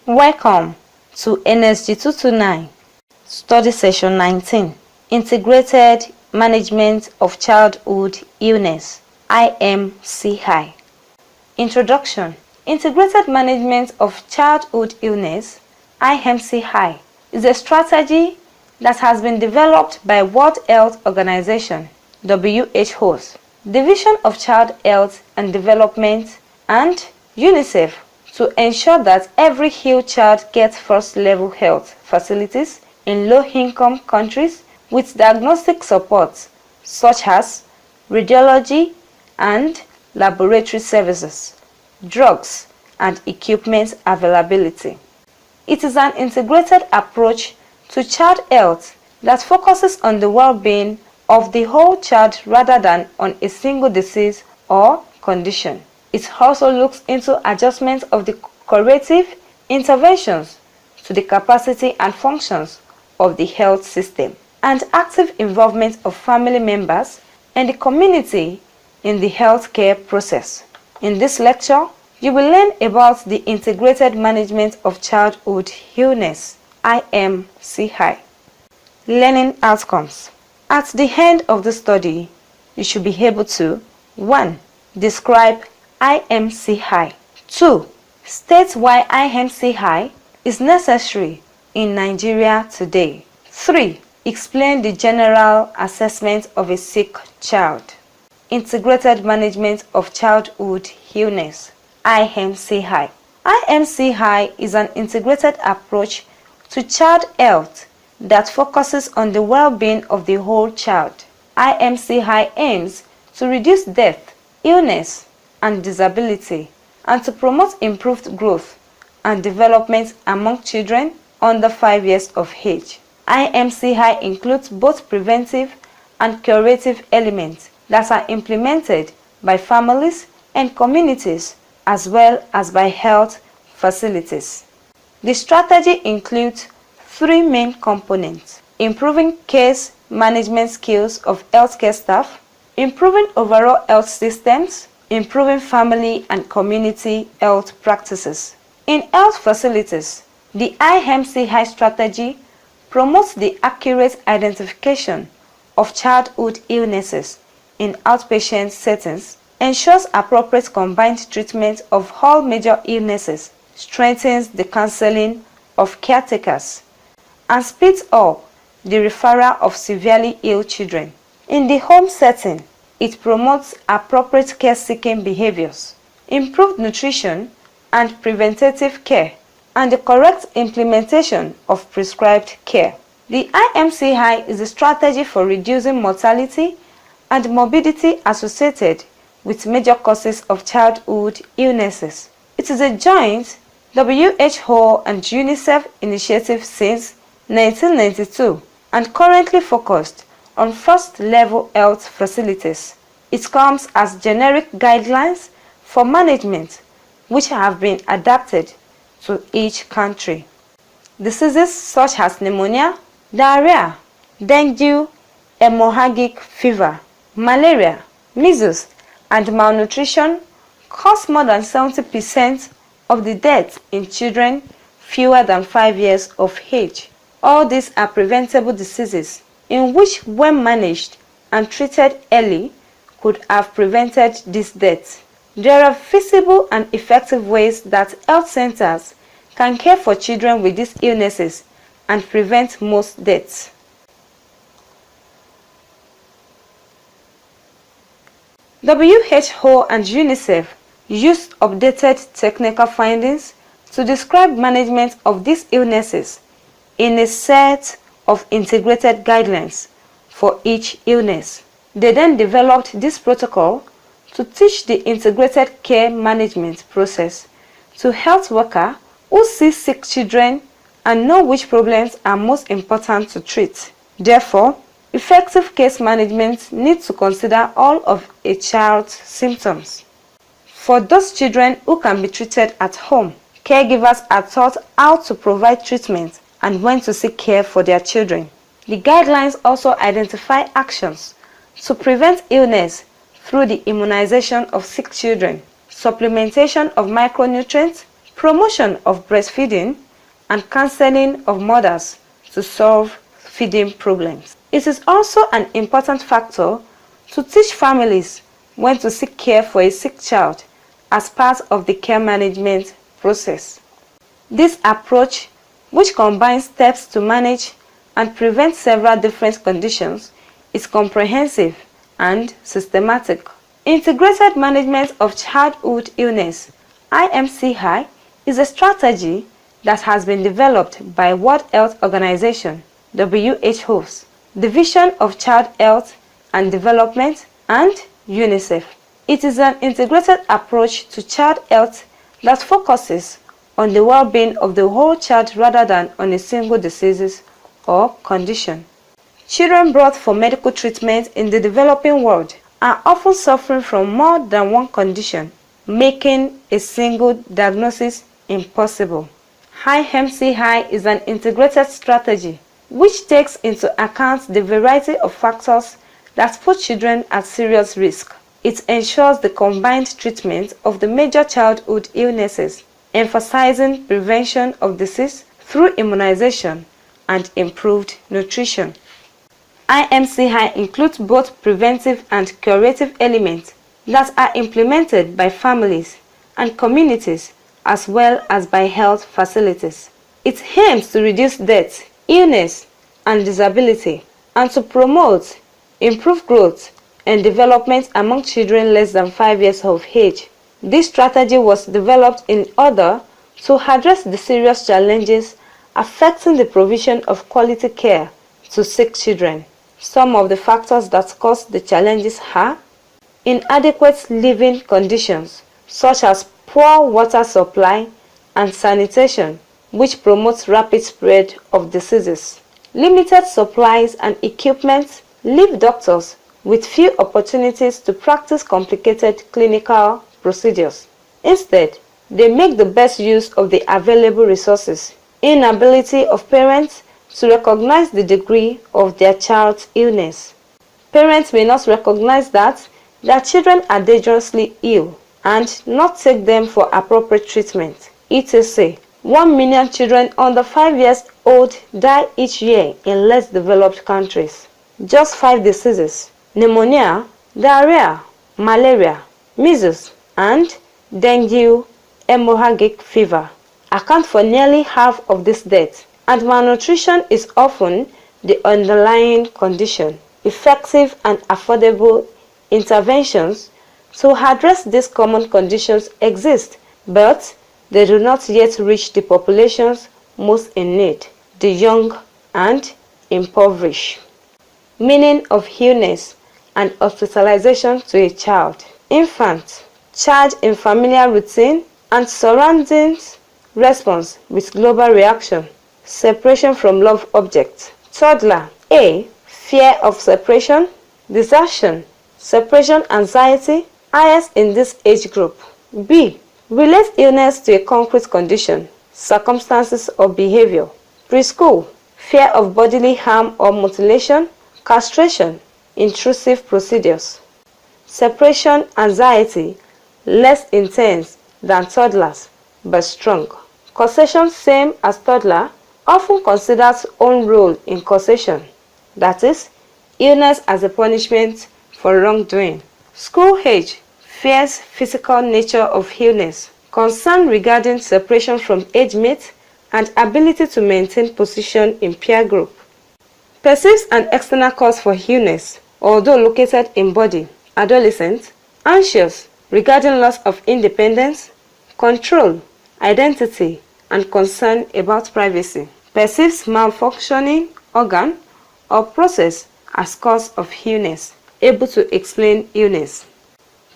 Welcome to NSG 229, Study Session 19, Integrated Management of Childhood Illness, IMCI. Introduction. Integrated Management of Childhood Illness, IMCI, is a strategy that has been developed by World Health Organization, WHO's Division of Child Health and Development, and UNICEF, to ensure that every ill child gets first-level health facilities in low-income countries with diagnostic support such as radiology and laboratory services, drugs, and equipment availability. It is an integrated approach to child health that focuses on the well-being of the whole child rather than on a single disease or condition. It also looks into adjustment of the corrective interventions to the capacity and functions of the health system, and active involvement of family members and the community in the healthcare process. In this lecture, you will learn about the Integrated Management of Childhood Illness, IMCI. Learning outcomes. At the end of the study, you should be able to 1. Describe IMCI. 2. State why IMCI is necessary in Nigeria today. 3. Explain the general assessment of a sick child. Integrated Management of Childhood Illness, IMCI. IMCI is an integrated approach to child health that focuses on the well-being of the whole child. IMCI aims to reduce death, illness, and disability, and to promote improved growth and development among children under 5 years of age. IMCI includes both preventive and curative elements that are implemented by families and communities as well as by health facilities. The strategy includes 3 main components: improving case management skills of healthcare staff, improving overall health systems, improving family and community health practices. In health facilities, the IMCI strategy promotes the accurate identification of childhood illnesses in outpatient settings, ensures appropriate combined treatment of all major illnesses, strengthens the counseling of caretakers, and speeds up the referral of severely ill children. In the home setting, it promotes appropriate care-seeking behaviors, improved nutrition and preventative care, and the correct implementation of prescribed care. The IMCI is a strategy for reducing mortality and morbidity associated with major causes of childhood illnesses. It is a joint WHO and UNICEF initiative since 1992 and currently focused on first-level health facilities. It comes as generic guidelines for management which have been adapted to each country. Diseases such as pneumonia, diarrhea, dengue, hemorrhagic fever, malaria, measles, and malnutrition cause more than 70% of the deaths in children fewer than 5 years of age. All these are preventable diseases in which, when managed and treated early, could have prevented these deaths. There are feasible and effective ways that health centers can care for children with these illnesses and prevent most deaths. WHO and UNICEF used updated technical findings to describe management of these illnesses in a set of integrated guidelines for each illness. They then developed this protocol to teach the integrated care management process to health workers who see sick children and know which problems are most important to treat. Therefore, effective case management needs to consider all of a child's symptoms. For those children who can be treated at home, caregivers are taught how to provide treatment and when to seek care for their children. The guidelines also identify actions to prevent illness through the immunization of sick children, supplementation of micronutrients, promotion of breastfeeding, and counseling of mothers to solve feeding problems. It is also an important factor to teach families when to seek care for a sick child as part of the care management process. This approach, which combines steps to manage and prevent several different conditions, is comprehensive and systematic. Integrated Management of Childhood Illness (IMCI) is a strategy that has been developed by World Health Organization (WHO's) Division of Child Health and Development and UNICEF. It is an integrated approach to child health that focuses on the well-being of the whole child rather than on a single disease or condition. Children brought for medical treatment in the developing world are often suffering from more than one condition, making a single diagnosis impossible. IMCI is an integrated strategy which takes into account the variety of factors that put children at serious risk. It ensures the combined treatment of the major childhood illnesses, emphasizing prevention of disease through immunization and improved nutrition. IMCI includes both preventive and curative elements that are implemented by families and communities as well as by health facilities. It aims to reduce death, illness, and disability, and to promote improved growth and development among children less than 5 years of age. This strategy was developed in order to address the serious challenges affecting the provision of quality care to sick children. Some of the factors that cause the challenges are inadequate living conditions, such as poor water supply and sanitation, which promotes rapid spread of diseases. Limited supplies and equipment leave doctors with few opportunities to practice complicated clinical procedures. Instead, they make the best use of the available resources. Inability of parents to recognize the degree of their child's illness. Parents may not recognize that their children are dangerously ill and not take them for appropriate treatment, etc. 1 million children under 5 years old die each year in less developed countries. Just 5 diseases: pneumonia, diarrhea, malaria, measles, and dengue hemorrhagic fever account for nearly half of these deaths, and malnutrition is often the underlying condition. Effective and affordable interventions to address these common conditions exist, but they do not yet reach the populations most in need, the young and impoverished. Meaning of illness and hospitalization to a child. Infant, child in familiar routine and surroundings response with global reaction. Separation from loved objects. Toddler, A. Fear of separation, desertion, separation anxiety, highest in this age group. B. Relate illness to a concrete condition, circumstances or behavior. Preschool, fear of bodily harm or mutilation, castration, intrusive procedures. Separation anxiety, less intense than toddlers, but strong. Causation same as toddler, often considers own role in causation, that is, illness as a punishment for wrongdoing. School age, fears physical nature of illness, concern regarding separation from age mates and ability to maintain position in peer group. Perceives an external cause for illness, although located in body. Adolescent, anxious regarding loss of independence, control, identity, and concern about privacy. Perceives malfunctioning organ or process as cause of illness, able to explain illness.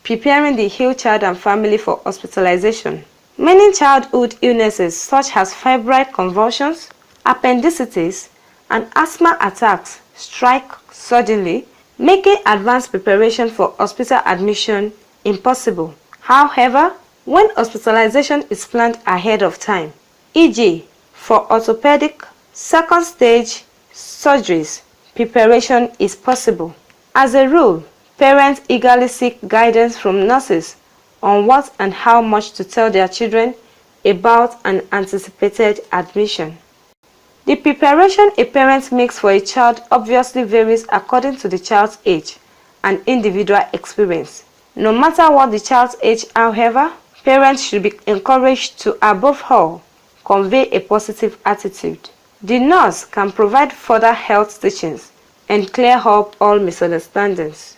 Preparing the ill child and family for hospitalization. Many childhood illnesses such as febrile convulsions, appendicitis, and asthma attacks strike suddenly, making advanced preparation for hospital admission impossible. However, when hospitalization is planned ahead of time, e.g., for orthopedic second stage surgeries, preparation is possible. As a rule, parents eagerly seek guidance from nurses on what and how much to tell their children about an anticipated admission. The preparation a parent makes for a child obviously varies according to the child's age and individual experience. No matter what the child's age, however, parents should be encouraged to, above all, convey a positive attitude. The nurse can provide further health teachings and clear up all misunderstandings.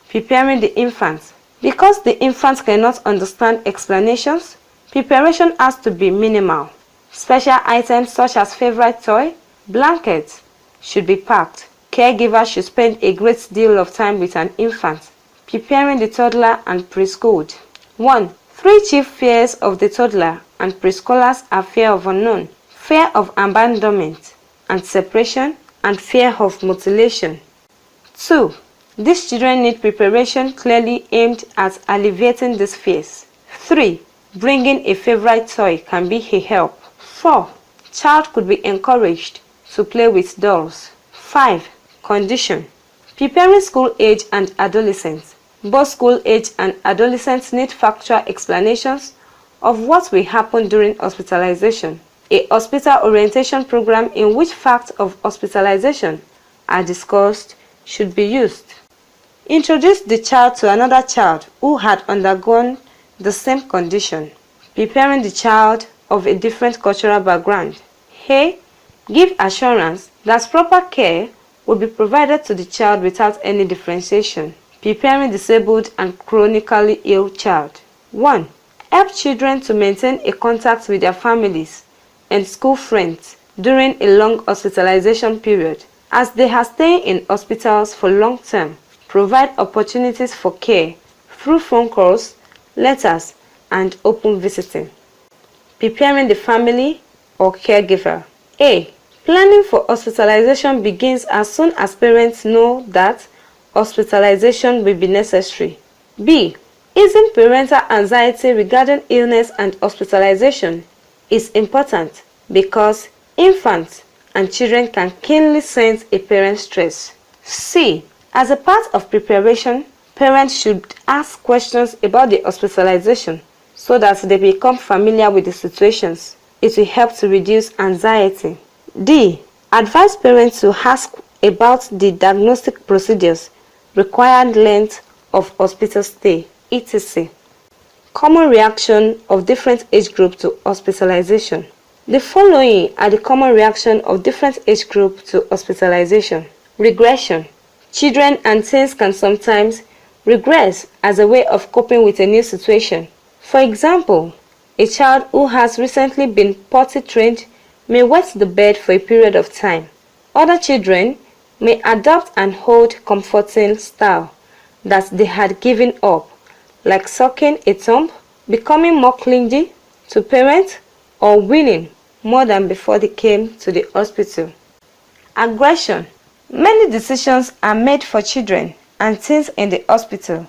Preparing the infant. Because the infant cannot understand explanations, preparation has to be minimal. Special items such as favorite toy, blankets should be packed. Caregivers should spend a great deal of time with an infant. Preparing the toddler and preschool. 1. Three chief fears of the toddler and preschoolers are fear of unknown, fear of abandonment and separation, and fear of mutilation. 2. These children need preparation clearly aimed at alleviating these fears. 3. Bringing a favorite toy can be a help. 4. Child could be encouraged to play with dolls. 5. Condition. Preparing school age and adolescents. Both school age and adolescents need factual explanations of what will happen during hospitalization. A hospital orientation program in which facts of hospitalization are discussed should be used. Introduce the child to another child who had undergone the same condition. Preparing the child of a different cultural background. A. Give assurance that proper care will be provided to the child without any differentiation. Preparing disabled and chronically ill child. 1. Help children to maintain a contact with their families and school friends during a long hospitalization period, as they are staying in hospitals for long term. Provide opportunities for care through phone calls, letters, and open visiting. Preparing the family or caregiver. A. Planning for hospitalization begins as soon as parents know that hospitalization will be necessary. B. Easing parental anxiety regarding illness and hospitalization is important because infants and children can keenly sense a parent's stress. C. As a part of preparation, parents should ask questions about the hospitalization so that they become familiar with the situations. It will help to reduce anxiety. D. Advise parents to ask about the diagnostic procedures, required length of hospital stay, etc. Common reaction of different age groups to hospitalization. The following are the common reaction of different age groups to hospitalization. Regression. Children and teens can sometimes regress as a way of coping with a new situation. For example, a child who has recently been potty trained may wet the bed for a period of time. Other children may adopt an old comforting style that they had given up, like sucking a thumb, becoming more clingy to parents, or whining more than before they came to the hospital. Aggression. Many decisions are made for children and teens in the hospital,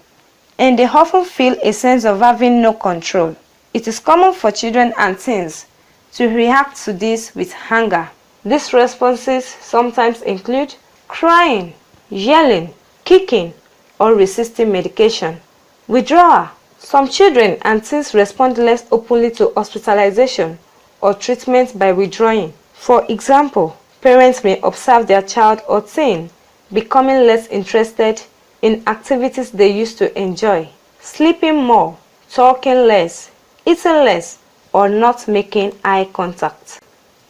and they often feel a sense of having no control. It is common for children and teens to react to this with anger. These responses sometimes include crying, yelling, kicking, or resisting medication. Withdrawal. Some children and teens respond less openly to hospitalization or treatment by withdrawing. For example, parents may observe their child or teen becoming less interested in activities they used to enjoy, sleeping more, talking less, eating less, or not making eye contact.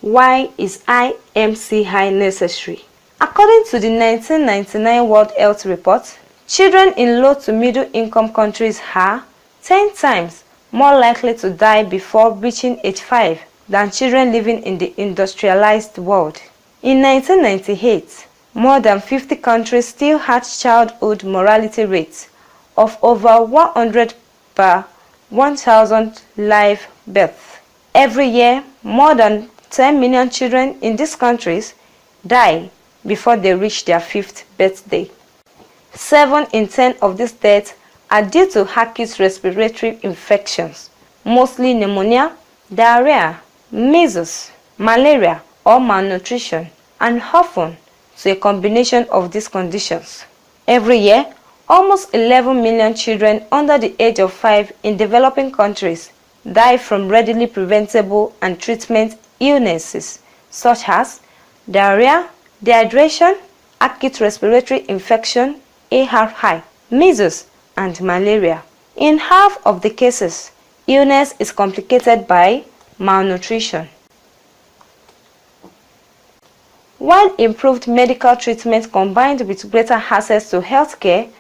Why is IMCI necessary? According to the 1999 World Health Report, children in low to middle income countries are 10 times more likely to die before reaching age 5 than children living in the industrialized world. In 1998, more than 50 countries still had childhood mortality rates of over 100 per 1,000 live births. Every year, more than 10 million children in these countries die before they reach their 5th birthday. 7 in 10 of these deaths are due to acute respiratory infections, mostly pneumonia, diarrhea, measles, malaria, or malnutrition, and often to a combination of these conditions. Every year, almost 11 million children under the age of 5 in developing countries die from readily preventable and treatment illnesses such as diarrhea, dehydration, acute respiratory infection, ARI, measles, and malaria. In half of the cases, illness is complicated by malnutrition. While improved medical treatment combined with greater access to healthcare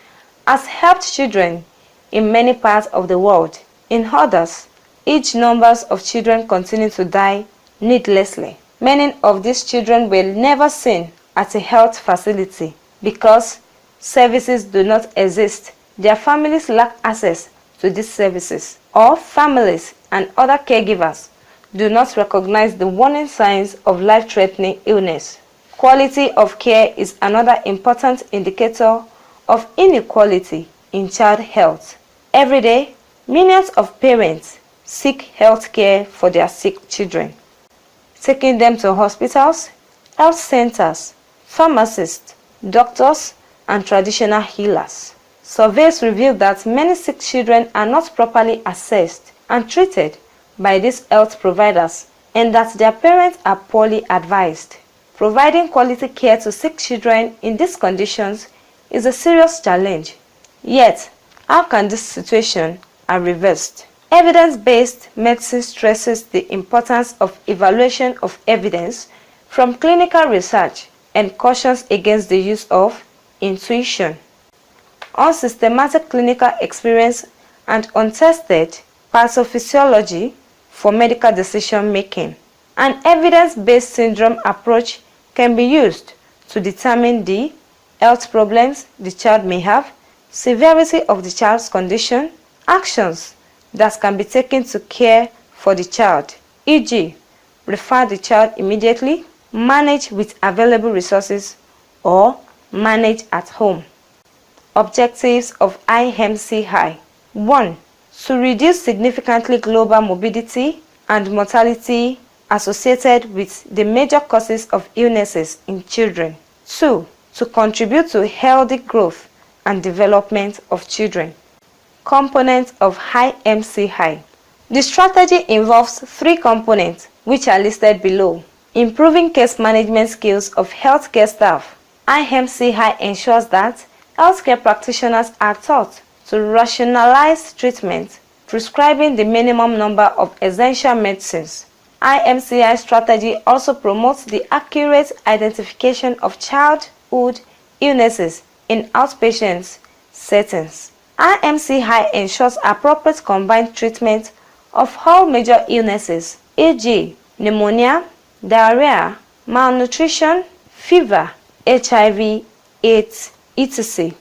has helped children in many parts of the world, in others, huge numbers of children continue to die needlessly. Many of these children were never seen at a health facility because services do not exist. Their families lack access to these services, or families and other caregivers do not recognize the warning signs of life-threatening illness. Quality of care is another important indicator of inequality in child health. Every day, millions of parents seek health care for their sick children, taking them to hospitals, health centers, pharmacists, doctors, and traditional healers. Surveys reveal that many sick children are not properly assessed and treated by these health providers, and that their parents are poorly advised. Providing quality care to sick children in these conditions is a serious challenge. Yet, how can this situation be reversed? Evidence-based medicine stresses the importance of evaluation of evidence from clinical research and cautions against the use of intuition, unsystematic clinical experience, and untested pathophysiology for medical decision-making. An evidence-based syndrome approach can be used to determine the health problems the child may have, severity of the child's condition, actions that can be taken to care for the child, e.g., refer the child immediately, manage with available resources, or manage at home. Objectives of IMCI: 1. To reduce significantly global morbidity and mortality associated with the major causes of illnesses in children. 2. To contribute to healthy growth and development of children. Components of IMCI. The strategy involves 3 components which are listed below. Improving case management skills of healthcare staff. IMCI ensures that healthcare practitioners are taught to rationalize treatment, prescribing the minimum number of essential medicines. IMCI strategy also promotes the accurate identification of childhood illnesses in outpatient settings. IMCI ensures appropriate combined treatment of all major illnesses, e.g., pneumonia, diarrhea, malnutrition, fever, HIV, AIDS, etc.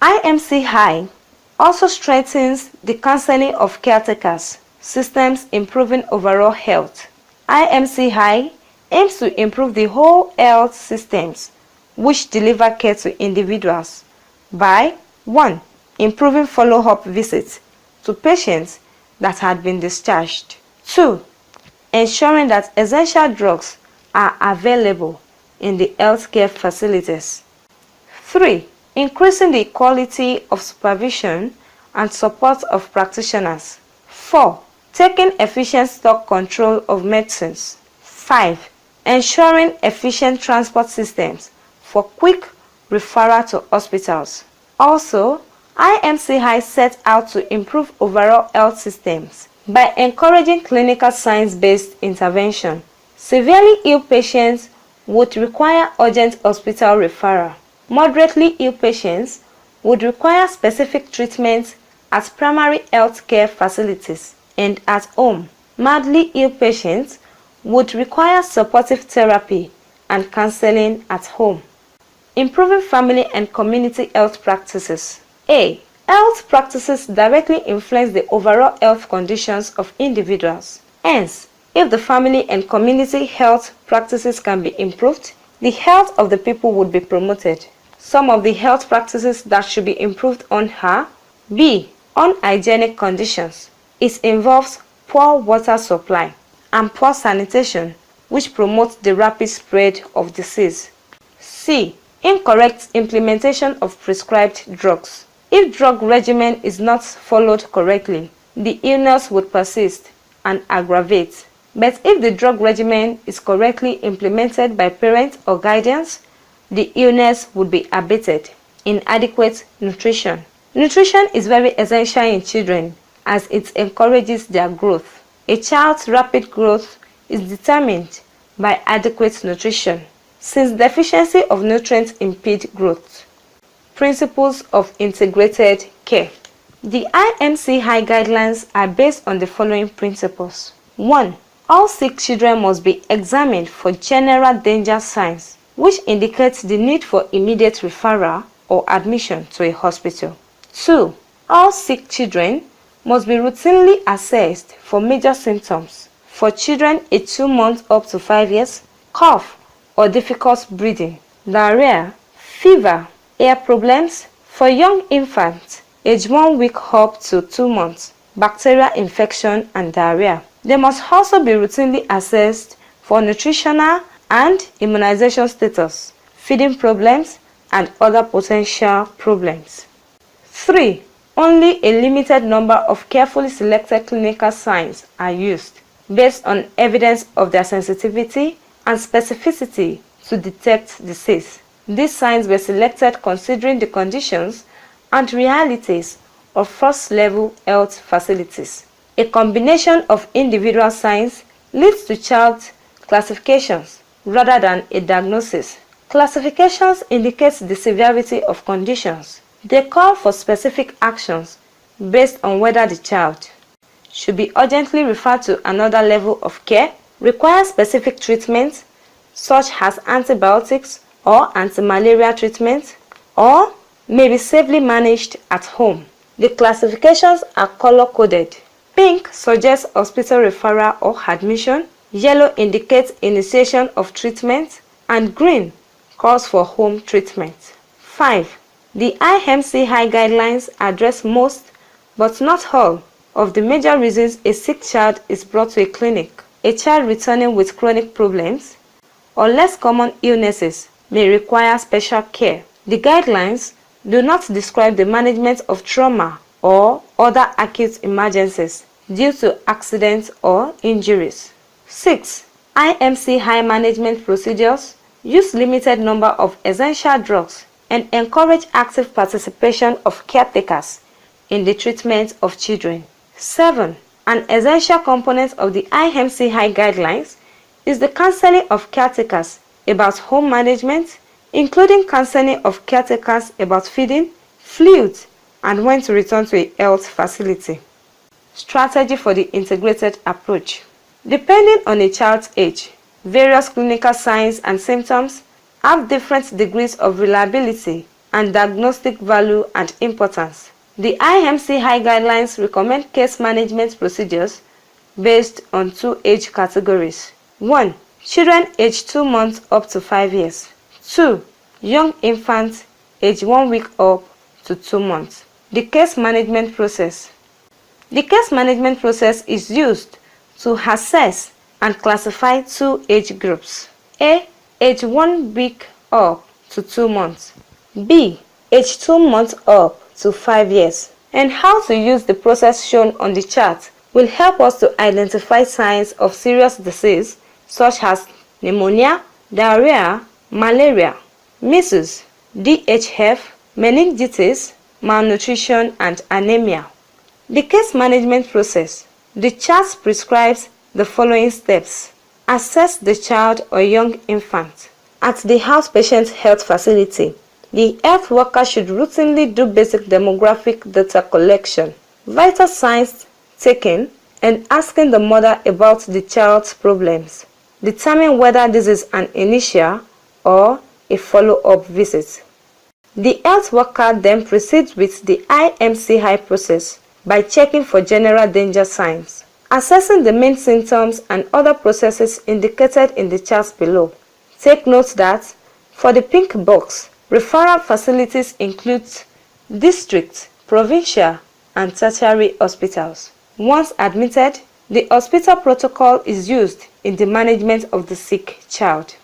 IMCI also strengthens the counseling of caretakers systems, improving overall health. IMCI aims to improve the whole health systems which deliver care to individuals by 1. Improving follow-up visits to patients that had been discharged. 2. Ensuring that essential drugs are available in the healthcare facilities. 3. Increasing the quality of supervision and support of practitioners. 4. Taking efficient stock control of medicines. 5. Ensuring efficient transport systems for quick referral to hospitals. Also, IMCI set out to improve overall health systems by encouraging clinical science-based intervention. Severely ill patients would require urgent hospital referral. Moderately ill patients would require specific treatment at primary health care facilities and at home. Mildly ill patients would require supportive therapy and counseling at home. Improving family and community health practices. A. Health practices directly influence the overall health conditions of individuals. Hence, if the family and community health practices can be improved, the health of the people would be promoted. Some of the health practices that should be improved on are: B. Unhygienic conditions. It involves poor water supply and poor sanitation, which promotes the rapid spread of disease. C. Incorrect implementation of prescribed drugs. If drug regimen is not followed correctly, the illness would persist and aggravate. But if the drug regimen is correctly implemented by parents or guardians, the illness would be abated. Inadequate nutrition. Nutrition is very essential in children as it encourages their growth. A child's rapid growth is determined by adequate nutrition, since deficiency of nutrients impede growth. Principles of integrated care. The IMC-HI guidelines are based on the following principles. 1. All sick children must be examined for general danger signs, which indicates the need for immediate referral or admission to a hospital. 2. All sick children must be routinely assessed for major symptoms. For children aged 2 months up to 5 years, cough or difficult breathing, diarrhea, fever, ear problems. For young infants aged 1 week up to 2 months, bacterial infection and diarrhea. They must also be routinely assessed for nutritional and immunization status, feeding problems, and other potential problems. 3. Only a limited number of carefully selected clinical signs are used, based on evidence of their sensitivity and specificity to detect disease. These signs were selected considering the conditions and realities of first-level health facilities. A combination of individual signs leads to child classifications rather than a diagnosis. Classifications indicate the severity of conditions. They call for specific actions based on whether the child should be urgently referred to another level of care, require specific treatment such as antibiotics or anti-malaria treatment, or may be safely managed at home. The classifications are color-coded. Pink suggests hospital referral or admission, yellow indicates initiation of treatment, and green calls for home treatment. 5. The IMC-HI guidelines address most, but not all, of the major reasons a sick child is brought to a clinic. A child returning with chronic problems or less common illnesses may require special care. The guidelines do not describe the management of trauma or other acute emergencies due to accidents or injuries. 6. IMC-HI management procedures use limited number of essential drugs and encourage active participation of caretakers in the treatment of children. 7. An essential component of the IMC-HI guidelines is the counseling of caretakers about home management, including counseling of caretakers about feeding, fluids, and when to return to a health facility. Strategy for the integrated approach. Depending on a child's age, various clinical signs and symptoms have different degrees of reliability and diagnostic value and importance. The IMC-HI guidelines recommend case management procedures based on 2 age categories. 1. Children aged 2 months up to 5 years. 2. Young infants aged 1 week up to 2 months. The case management process. The case management process is used to assess and classify 2 age groups. A. Age 1 week up to 2 months. B. Age 2 months up to 5 years. And how to use the process shown on the chart will help us to identify signs of serious disease such as pneumonia, diarrhea, malaria, measles, DHF, meningitis, malnutrition, and anemia. The case management process. The chart prescribes the following steps. Assess the child or young infant. At the outpatient health facility, the health worker should routinely do basic demographic data collection, vital signs taken, and asking the mother about the child's problems. Determine whether this is an initial or a follow-up visit. The health worker then proceeds with the IMC-HI process by checking for general danger signs, assessing the main symptoms and other processes indicated in the charts below. Take note that for the pink box, referral facilities include district, provincial, and tertiary hospitals. Once admitted, the hospital protocol is used in the management of the sick child.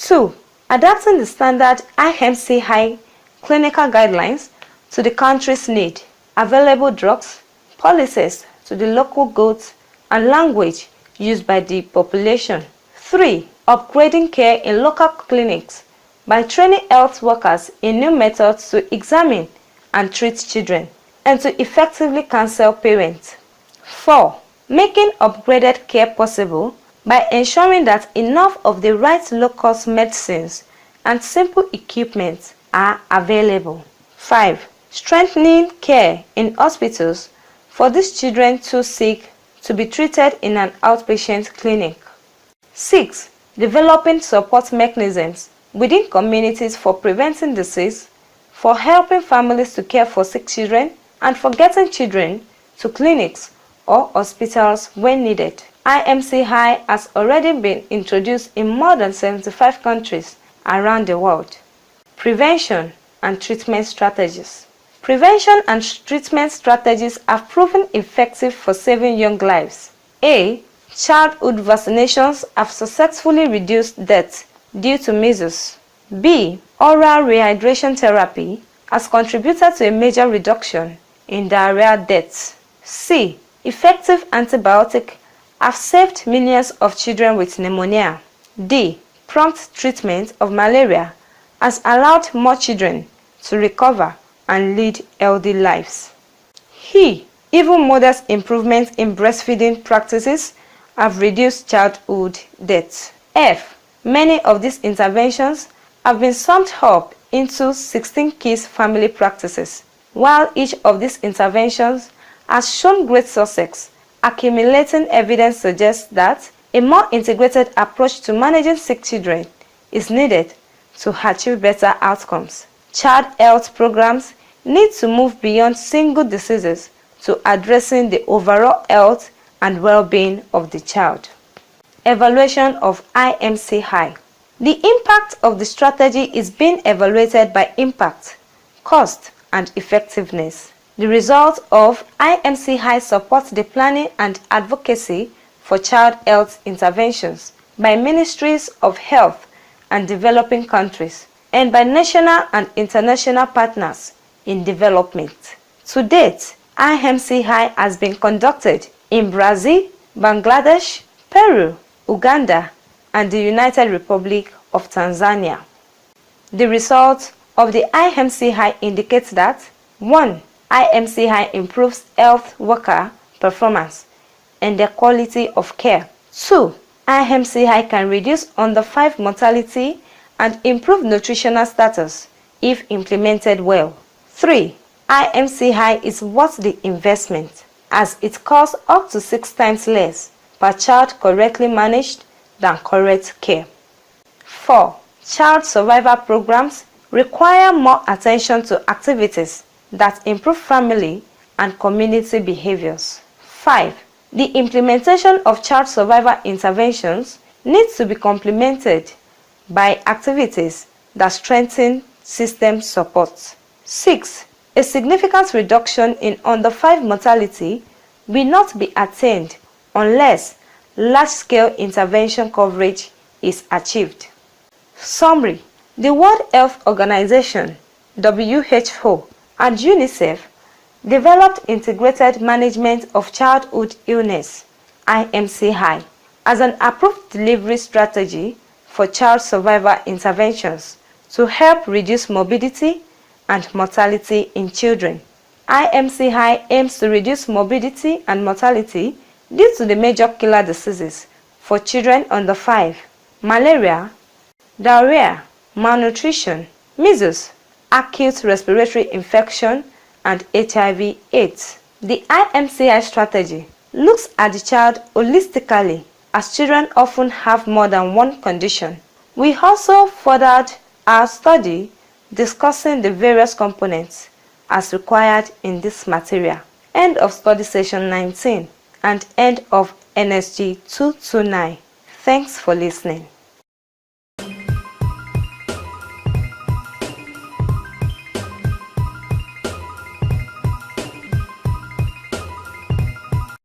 2. Adapting the standard IMC-HI clinical guidelines to the country's need, available drugs, policies to the local goods and language used by the population. 3. Upgrading care in local clinics by training health workers in new methods to examine and treat children and to effectively counsel parents. 4. Making upgraded care possible by ensuring that enough of the right low-cost medicines and simple equipment are available. 5. Strengthening care in hospitals for these children too sick to be treated in an outpatient clinic. 6. Developing support mechanisms within communities for preventing disease, for helping families to care for sick children, and for getting children to clinics or hospitals when needed. IMC-HI has already been introduced in more than 75 countries around the world. Prevention and treatment strategies. Prevention and treatment strategies have proven effective for saving young lives. A. Childhood vaccinations have successfully reduced deaths due to measles. B. Oral rehydration therapy has contributed to a major reduction in diarrhea deaths. C. Effective antibiotics have saved millions of children with pneumonia. D. Prompt treatment of malaria has allowed more children to recover and lead healthy lives. E. Even modest improvements in breastfeeding practices have reduced childhood deaths. F. Many of these interventions have been summed up into 16 key family practices. While each of these interventions has shown great success, accumulating evidence suggests that a more integrated approach to managing sick children is needed to achieve better outcomes. Child health programs need to move beyond single diseases to addressing the overall health and well-being of the child. Evaluation of IMC-HI. The impact of the strategy is being evaluated by impact, cost, and effectiveness. The results of IMC-HI support the planning and advocacy for child health interventions by ministries of health and developing countries and by national and international partners in development. To date, IMC-HI has been conducted in Brazil, Bangladesh, Peru, Uganda, and the United Republic of Tanzania. The results of the IMC-HI indicates that 1. IMC-HI improves health worker performance and the quality of care. 2. IMC-HI can reduce under-5 mortality and improve nutritional status if implemented well. 3. IMC-HI is worth the investment as it costs up to 6 times less per child correctly managed than correct care. 4. Child survival programs require more attention to activities that improve family and community behaviors. 5. The implementation of child survival interventions needs to be complemented by activities that strengthen system support. 6. A significant reduction in under-5 mortality will not be attained unless large-scale intervention coverage is achieved. Summary: the World Health Organization (WHO) and UNICEF developed integrated management of childhood illness (IMC-HI) as an approved delivery strategy for child survival interventions to help reduce morbidity and mortality in children. IMC-HI aims to reduce morbidity and mortality due to the major killer diseases for children under 5: malaria, diarrhea, malnutrition, measles, acute respiratory infection, and HIV/AIDS. The IMC-HI strategy looks at the child holistically, as children often have more than one condition. We also furthered our study discussing the various components as required in this material. End of study session 19 and end of NSG 229. Thanks for listening.